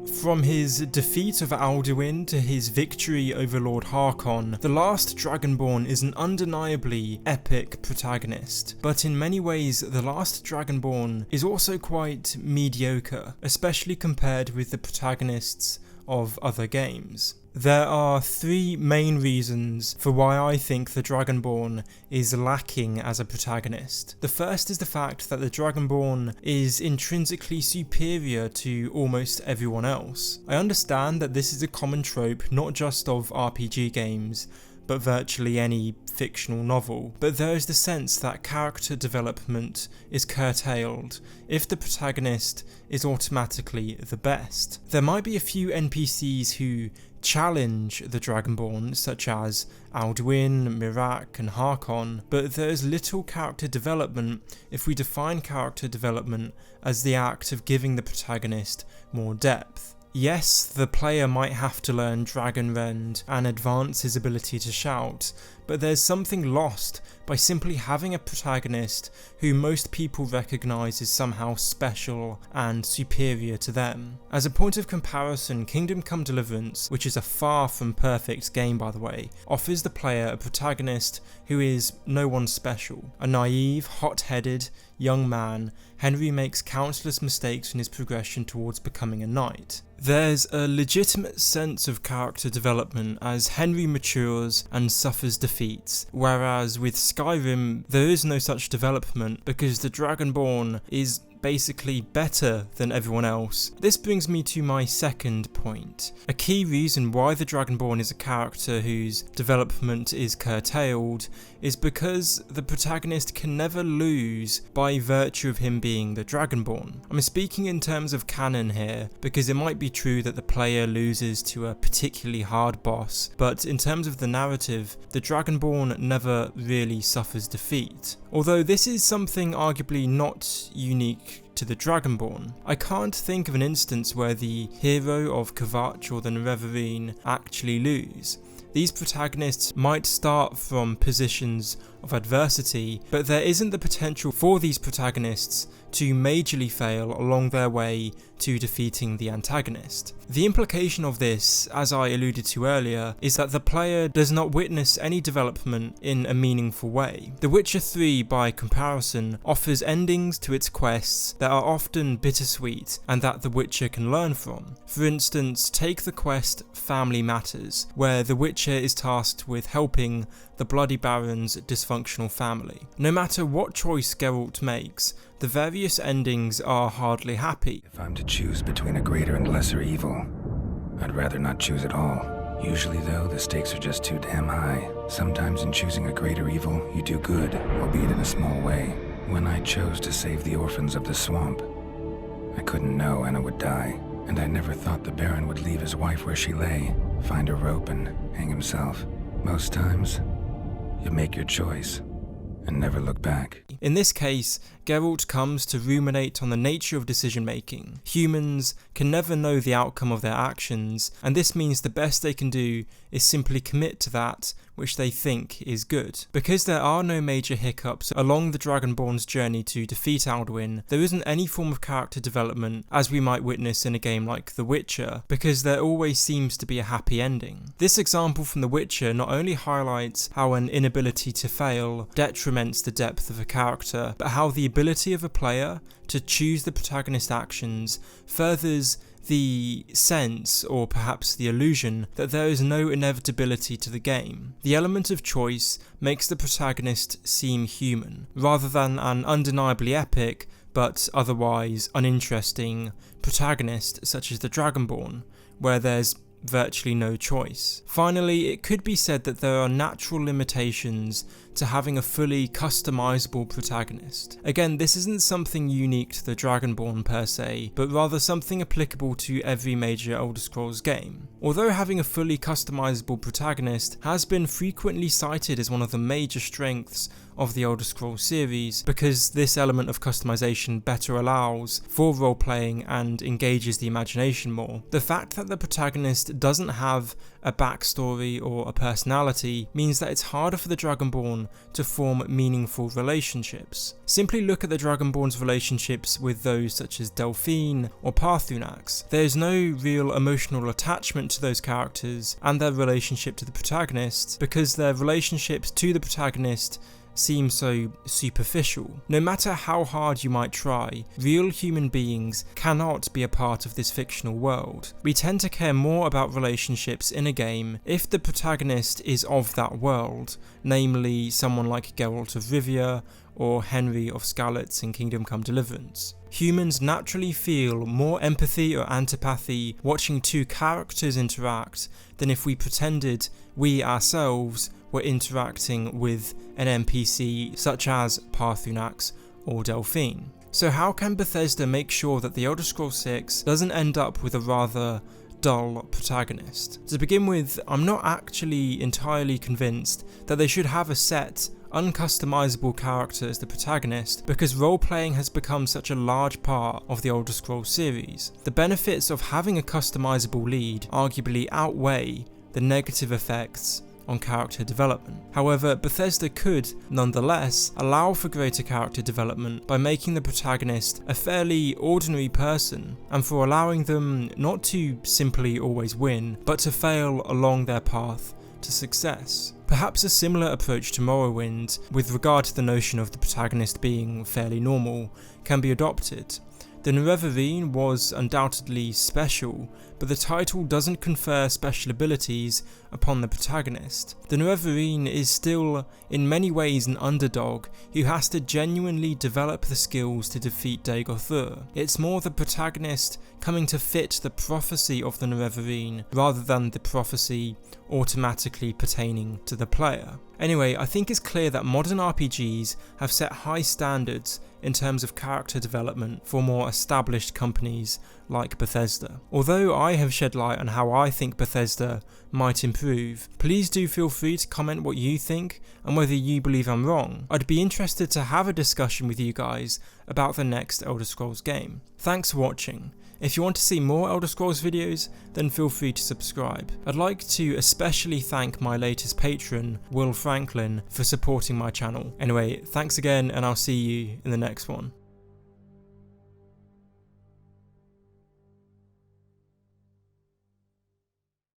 From his defeat of Alduin to his victory over Lord Harkon, the last Dragonborn is an undeniably epic protagonist, but in many ways the last Dragonborn is also quite mediocre, especially compared with the protagonists of other games. There are three main reasons for why I think the Dragonborn is lacking as a protagonist. The first is the fact that the Dragonborn is intrinsically superior to almost everyone else. I understand that this is a common trope not just of RPG games, but virtually any fictional novel, but there is the sense that character development is curtailed if the protagonist is automatically the best. There might be a few NPCs who challenge the Dragonborn, such as Alduin, Miraak and Harkon, but there is little character development if we define character development as the act of giving the protagonist more depth. Yes, the player might have to learn Dragonrend and advance his ability to shout, but there's something lost by simply having a protagonist who most people recognise as somehow special and superior to them. As a point of comparison, Kingdom Come Deliverance, which is a far from perfect game by the way, offers the player a protagonist who is no one special. A naive, hot-headed young man, Henry makes countless mistakes in his progression towards becoming a knight. There's a legitimate sense of character development as Henry matures and suffers defeats, whereas with Skyrim there is no such development because the Dragonborn is basically better than everyone else. This brings me to my second point. A key reason why the Dragonborn is a character whose development is curtailed is because the protagonist can never lose by virtue of him being the Dragonborn. I'm speaking in terms of canon here because it might be true that the player loses to a particularly hard boss, but in terms of the narrative, the Dragonborn never really suffers defeat. Although this is something arguably not unique to the Dragonborn. I can't think of an instance where the hero of Kvatch or the Nerevarine actually lose. These protagonists might start from positions of adversity, but there isn't the potential for these protagonists to majorly fail along their way to defeating the antagonist. The implication of this, as I alluded to earlier, is that the player does not witness any development in a meaningful way. The Witcher 3, by comparison, offers endings to its quests that are often bittersweet and that the Witcher can learn from. For instance, take the quest Family Matters, where the Witcher is tasked with helping the Bloody Baron's dysfunctional family. No matter what choice Geralt makes, the various endings are hardly happy. If I'm to choose between a greater and lesser evil, I'd rather not choose at all. Usually though, the stakes are just too damn high. Sometimes in choosing a greater evil, you do good, albeit in a small way. When I chose to save the orphans of the swamp, I couldn't know Anna would die, and I never thought the Baron would leave his wife where she lay, find a rope and hang himself. Most times, you make your choice and never look back. In this case, Geralt comes to ruminate on the nature of decision making. Humans can never know the outcome of their actions, and this means the best they can do is simply commit to that which they think is good. Because there are no major hiccups along the Dragonborn's journey to defeat Alduin, there isn't any form of character development as we might witness in a game like The Witcher, because there always seems to be a happy ending. This example from The Witcher not only highlights how an inability to fail detriments the depth of a character, but how the ability of a player to choose the protagonist actions furthers the sense, or perhaps the illusion, that there is no inevitability to the game. The element of choice makes the protagonist seem human, rather than an undeniably epic, but otherwise uninteresting protagonist such as the Dragonborn, where there's virtually no choice. Finally, it could be said that there are natural limitations to having a fully customizable protagonist. Again, this isn't something unique to the Dragonborn per se, but rather something applicable to every major Elder Scrolls game. Although having a fully customizable protagonist has been frequently cited as one of the major strengths of the Elder Scrolls series, because this element of customization better allows for role-playing and engages the imagination more. The fact that the protagonist doesn't have a backstory or a personality means that it's harder for the Dragonborn to form meaningful relationships. Simply look at the Dragonborn's relationships with those such as Delphine or Parthunax. There's no real emotional attachment to those characters and their relationship to the protagonist, because their relationships to the protagonist seem so superficial. No matter how hard you might try, real human beings cannot be a part of this fictional world. We tend to care more about relationships in a game if the protagonist is of that world, namely someone like Geralt of Rivia or Henry of Skalitz in Kingdom Come Deliverance. Humans naturally feel more empathy or antipathy watching two characters interact than if we pretended we ourselves were interacting with an NPC such as Parthunax or Delphine. So how can Bethesda make sure that the Elder Scrolls 6 doesn't end up with a rather dull protagonist? To begin with, I'm not actually entirely convinced that they should have a set, uncustomizable character as the protagonist, because role-playing has become such a large part of the Elder Scrolls series. The benefits of having a customizable lead arguably outweigh the negative effects on character development. However, Bethesda could, nonetheless, allow for greater character development by making the protagonist a fairly ordinary person, and for allowing them not to simply always win, but to fail along their path to success. Perhaps a similar approach to Morrowind, with regard to the notion of the protagonist being fairly normal, can be adopted. The Nerevarine was undoubtedly special, but the title doesn't confer special abilities upon the protagonist. The Nerevarine is still, in many ways, an underdog who has to genuinely develop the skills to defeat Dagothur. It's more the protagonist coming to fit the prophecy of the Nerevarine, rather than the prophecy automatically pertaining to the player. Anyway, I think it's clear that modern RPGs have set high standards in terms of character development for more established companies like Bethesda. Although I have shed light on how I think Bethesda might improve, please do feel free to comment what you think and whether you believe I'm wrong. I'd be interested to have a discussion with you guys about the next Elder Scrolls game. Thanks for watching. If you want to see more Elder Scrolls videos, then feel free to subscribe. I'd like to especially thank my latest patron, Will Franklin, for supporting my channel. Anyway, thanks again, and I'll see you in the next one.